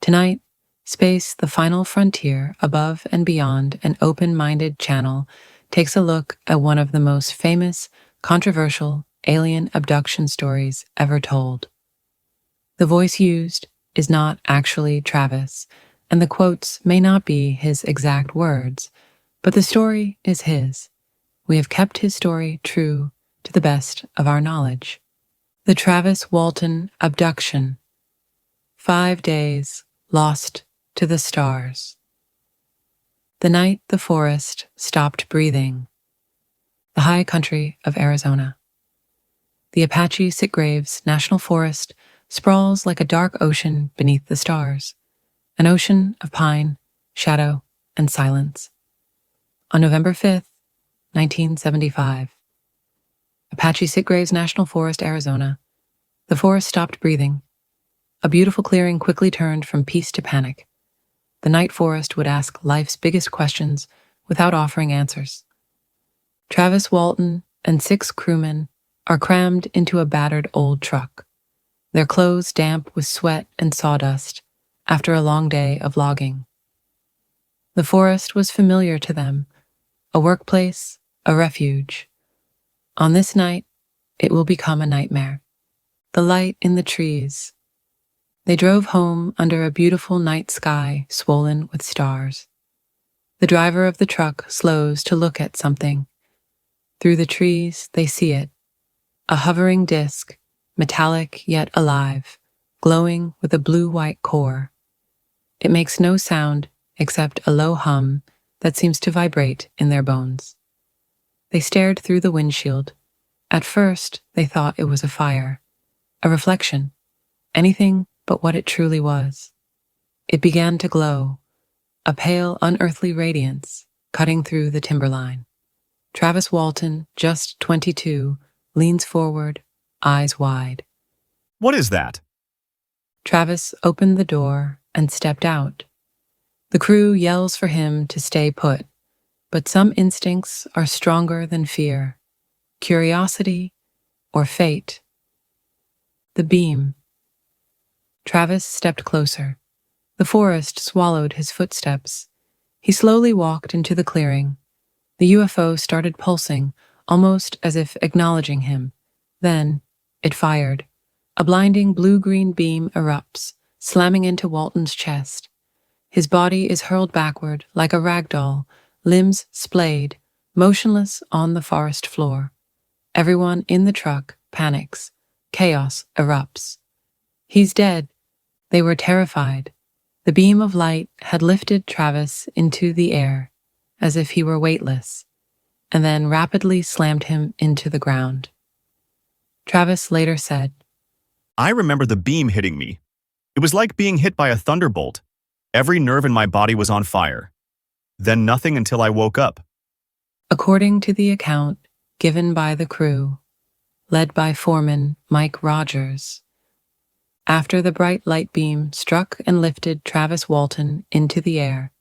Tonight, Space, the Final Frontier, Above and Beyond an Open-Minded Channel, takes a look at one of the most famous, controversial alien abduction stories ever told. The voice used is not actually Travis, and the quotes may not be his exact words, but the story is his. We have kept his story true to the best of our knowledge. The Travis Walton Abduction. 5 days lost to the stars. The night the forest stopped breathing. The high country of Arizona. The Apache Sitgraves National Forest sprawls like a dark ocean beneath the stars, an ocean of pine, shadow, and silence. On November 5th, 1975, Apache Sitgraves National Forest, Arizona, the forest stopped breathing. A beautiful clearing quickly turned from peace to panic. The night forest would ask life's biggest questions without offering answers. Travis Walton and 6 crewmen are crammed into a battered old truck, their clothes damp with sweat and sawdust after a long day of logging. The forest was familiar to them, a workplace, a refuge. On this night, it will become a nightmare. The light in the trees. They drove home under a beautiful night sky swollen with stars. The driver of the truck slows to look at something. Through the trees, they see it. A hovering disk, metallic yet alive, glowing with a blue-white core. It makes no sound except a low hum that seems to vibrate in their bones. They stared through the windshield. At first, they thought it was a fire, a reflection, anything but what it truly was. It began to glow, a pale, unearthly radiance cutting through the timberline. Travis Walton, just 22, leans forward, eyes wide. What is that? Travis opened the door and stepped out. The crew yells for him to stay put, but some instincts are stronger than fear, curiosity, or fate. The beam. Travis stepped closer. The forest swallowed his footsteps. He slowly walked into the clearing. The UFO started pulsing, almost as if acknowledging him. Then, it fired. A blinding blue-green beam erupts, slamming into Walton's chest. His body is hurled backward like a rag doll, limbs splayed, motionless on the forest floor. Everyone in the truck panics. Chaos erupts. He's dead. They were terrified. The beam of light had lifted Travis into the air, as if he were weightless, and then rapidly slammed him into the ground. Travis later said, I remember the beam hitting me. It was like being hit by a thunderbolt. Every nerve in my body was on fire. Then nothing until I woke up. According to the account given by the crew, led by foreman Mike Rogers, after the bright light beam struck and lifted Travis Walton into the air,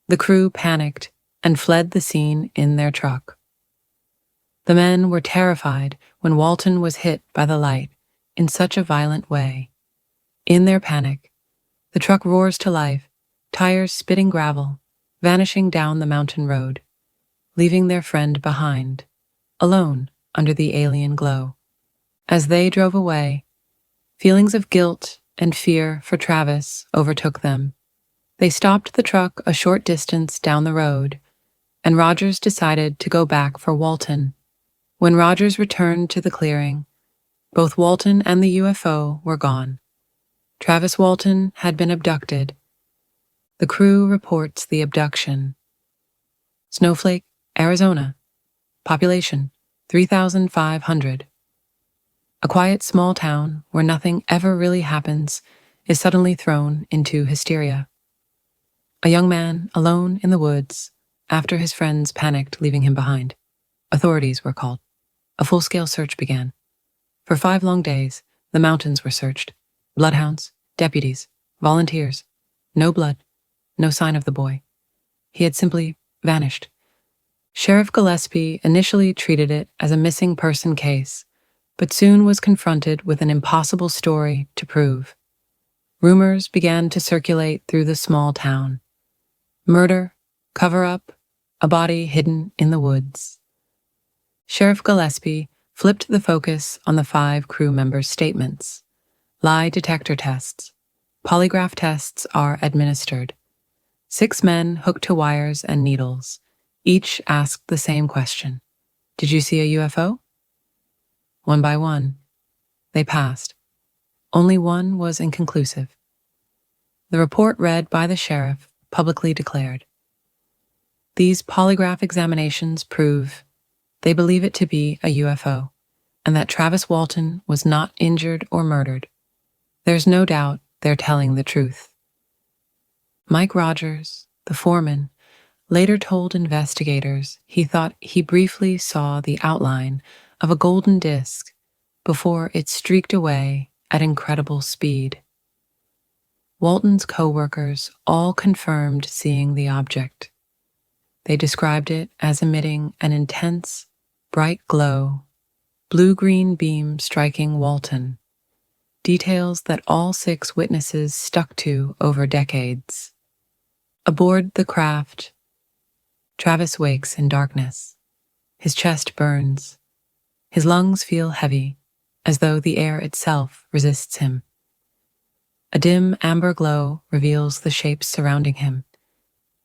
the crew panicked and fled the scene in their truck. The men were terrified when Walton was hit by the light in such a violent way. In their panic, the truck roars to life, tires spitting gravel, vanishing down the mountain road, leaving their friend behind, alone under the alien glow. As they drove away, feelings of guilt and fear for Travis overtook them. They stopped the truck a short distance down the road, and Rogers decided to go back for Walton. When Rogers returned to the clearing, both Walton and the UFO were gone. Travis Walton had been abducted. The crew reports the abduction. Snowflake, Arizona. Population 3,500. A quiet small town where nothing ever really happens is suddenly thrown into hysteria. A young man alone in the woods after his friends panicked, leaving him behind. Authorities were called. A full-scale search began. For 5 long days, the mountains were searched. Bloodhounds, deputies, volunteers. No blood, no sign of the boy. He had simply vanished. Sheriff Gillespie initially treated it as a missing person case, but soon was confronted with an impossible story to prove. Rumors began to circulate through the small town. Murder, cover-up, a body hidden in the woods. Sheriff Gillespie flipped the focus on the 5 crew members' statements. Lie detector tests. Polygraph tests are administered. 6 men hooked to wires and needles. Each asked the same question. Did you see a UFO? One by one, they passed. Only one was inconclusive. The report read by the sheriff publicly declared, "These polygraph examinations prove they believe it to be a UFO, and that Travis Walton was not injured or murdered. There's no doubt they're telling the truth." Mike Rogers, the foreman, later told investigators he thought he briefly saw the outline of a golden disc before it streaked away at incredible speed. Walton's co-workers all confirmed seeing the object. They described it as emitting an intense, bright glow, blue-green beam striking Walton, details that all 6 witnesses stuck to over decades. Aboard the craft, Travis wakes in darkness. His chest burns. His lungs feel heavy, as though the air itself resists him. A dim amber glow reveals the shapes surrounding him.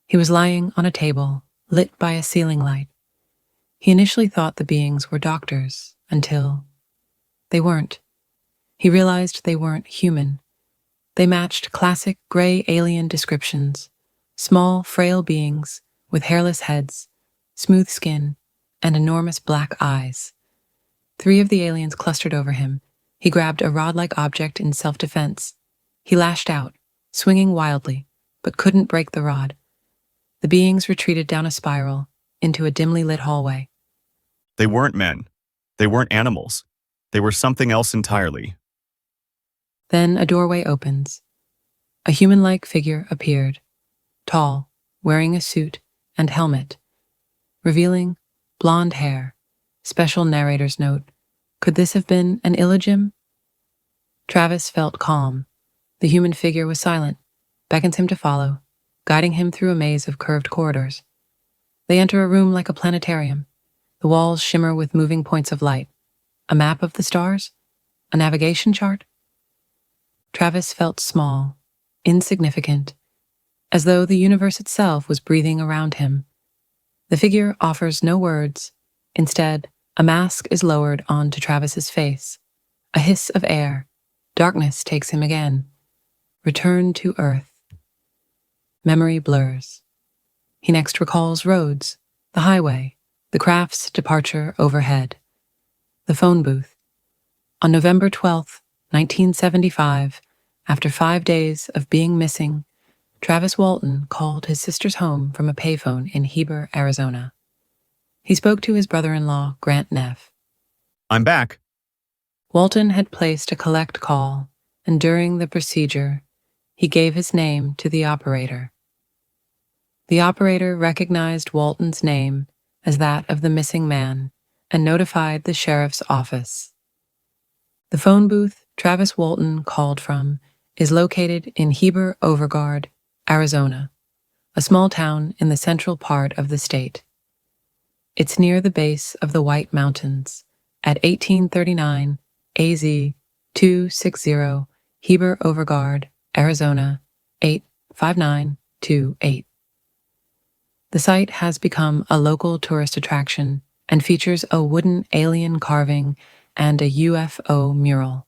He was lying on a table, lit by a ceiling light. He initially thought the beings were doctors, until they weren't. He realized they weren't human. They matched classic gray alien descriptions: small, frail beings with hairless heads, smooth skin, and enormous black eyes. 3 of the aliens clustered over him. He grabbed a rod-like object in self-defense. He lashed out, swinging wildly, but couldn't break the rod. The beings retreated down a spiral into a dimly lit hallway. They weren't men. They weren't animals. They were something else entirely. Then a doorway opens. A human-like figure appeared, tall, wearing a suit and helmet, revealing blonde hair. Special narrator's note: could this have been an illogym? Travis felt calm. The human figure was silent, beckons him to follow, guiding him through a maze of curved corridors. They enter a room like a planetarium. The walls shimmer with moving points of light. A map of the stars? A navigation chart? Travis felt small, insignificant, as though the universe itself was breathing around him. The figure offers no words. Instead, a mask is lowered onto Travis's face. A hiss of air. Darkness takes him again. Return to Earth. Memory blurs. He next recalls roads, the highway, the craft's departure overhead. The phone booth. On November 12th, 1975, after 5 days of being missing, Travis Walton called his sister's home from a payphone in Heber, Arizona. He spoke to his brother-in-law, Grant Neff. "I'm back." Walton had placed a collect call, and during the procedure, he gave his name to the operator. The operator recognized Walton's name as that of the missing man and notified the sheriff's office. The phone booth Travis Walton called from is located in Heber Overgard, Arizona, a small town in the central part of the state. It's near the base of the White Mountains at 1839 AZ 260 Heber Overgard, Arizona 85928. The site has become a local tourist attraction and features a wooden alien carving and a UFO mural.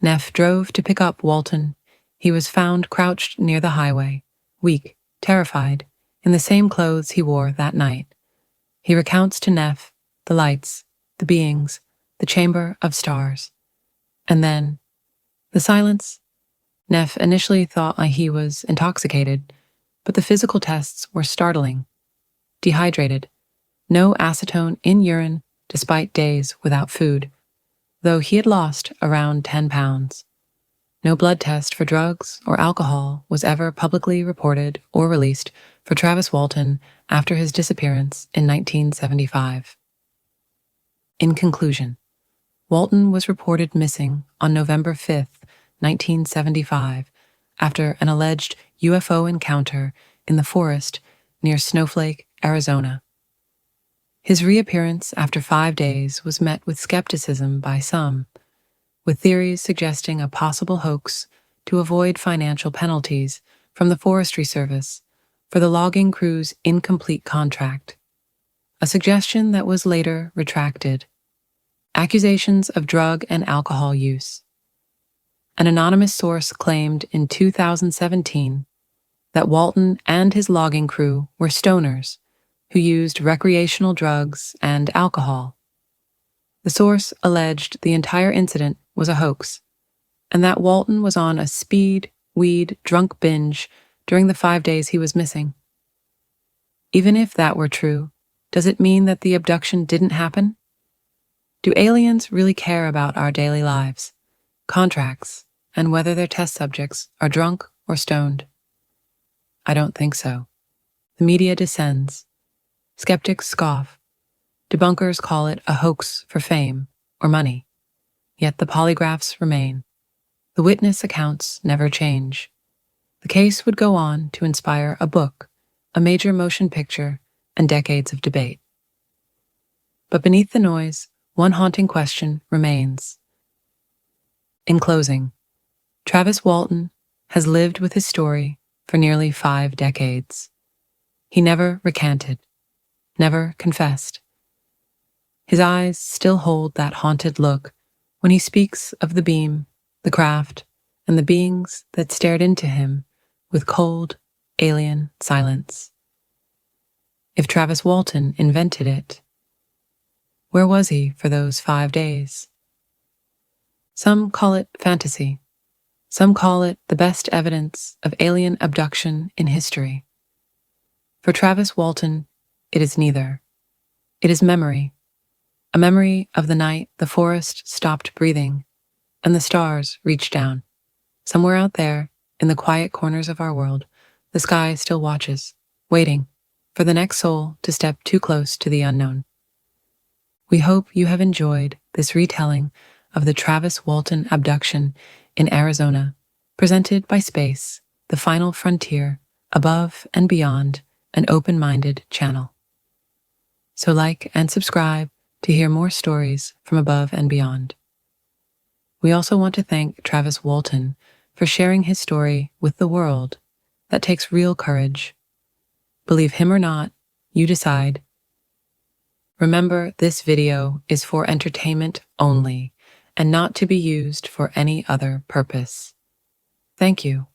Neff drove to pick up Walton. He was found crouched near the highway, weak, terrified, in the same clothes he wore that night. He recounts to Neff the lights, the beings, the chamber of stars. And then, the silence. Neff initially thought he was intoxicated, but the physical tests were startling. Dehydrated, no acetone in urine despite days without food, though he had lost around 10 pounds. No blood test for drugs or alcohol was ever publicly reported or released for Travis Walton after his disappearance in 1975. In conclusion, Walton was reported missing on November 5th, 1975, after an alleged UFO encounter in the forest near Snowflake, Arizona. His reappearance after 5 days was met with skepticism by some, with theories suggesting a possible hoax to avoid financial penalties from the Forestry Service for the logging crew's incomplete contract, a suggestion that was later retracted. Accusations of drug and alcohol use. An anonymous source claimed in 2017 that Walton and his logging crew were stoners who used recreational drugs and alcohol. The source alleged the entire incident was a hoax, and that Walton was on a speed, weed, drunk binge during the 5 days he was missing. Even if that were true, does it mean that the abduction didn't happen? Do aliens really care about our daily lives, contracts, and whether their test subjects are drunk or stoned? I don't think so. The media descends. Skeptics scoff. Debunkers call it a hoax for fame or money. Yet the polygraphs remain. The witness accounts never change. The case would go on to inspire a book, a major motion picture, and decades of debate. But beneath the noise, one haunting question remains. In closing, Travis Walton has lived with his story for nearly 5 decades. He never recanted, never confessed. His eyes still hold that haunted look when he speaks of the beam, the craft, and the beings that stared into him with cold, alien silence. If Travis Walton invented it, where was he for those 5 days? Some call it fantasy. Some call it the best evidence of alien abduction in history. For Travis Walton, it is neither. It is memory. A memory of the night the forest stopped breathing and the stars reached down. Somewhere out there, in the quiet corners of our world, the sky still watches, waiting for the next soul to step too close to the unknown. We hope you have enjoyed this retelling of the Travis Walton abduction in Arizona, presented by Space, the final frontier, above and beyond an open-minded channel. So like and subscribe to hear more stories from above and beyond. We also want to thank Travis Walton for sharing his story with the world. That takes real courage. Believe him or not, you decide. Remember, this video is for entertainment only and not to be used for any other purpose. Thank you.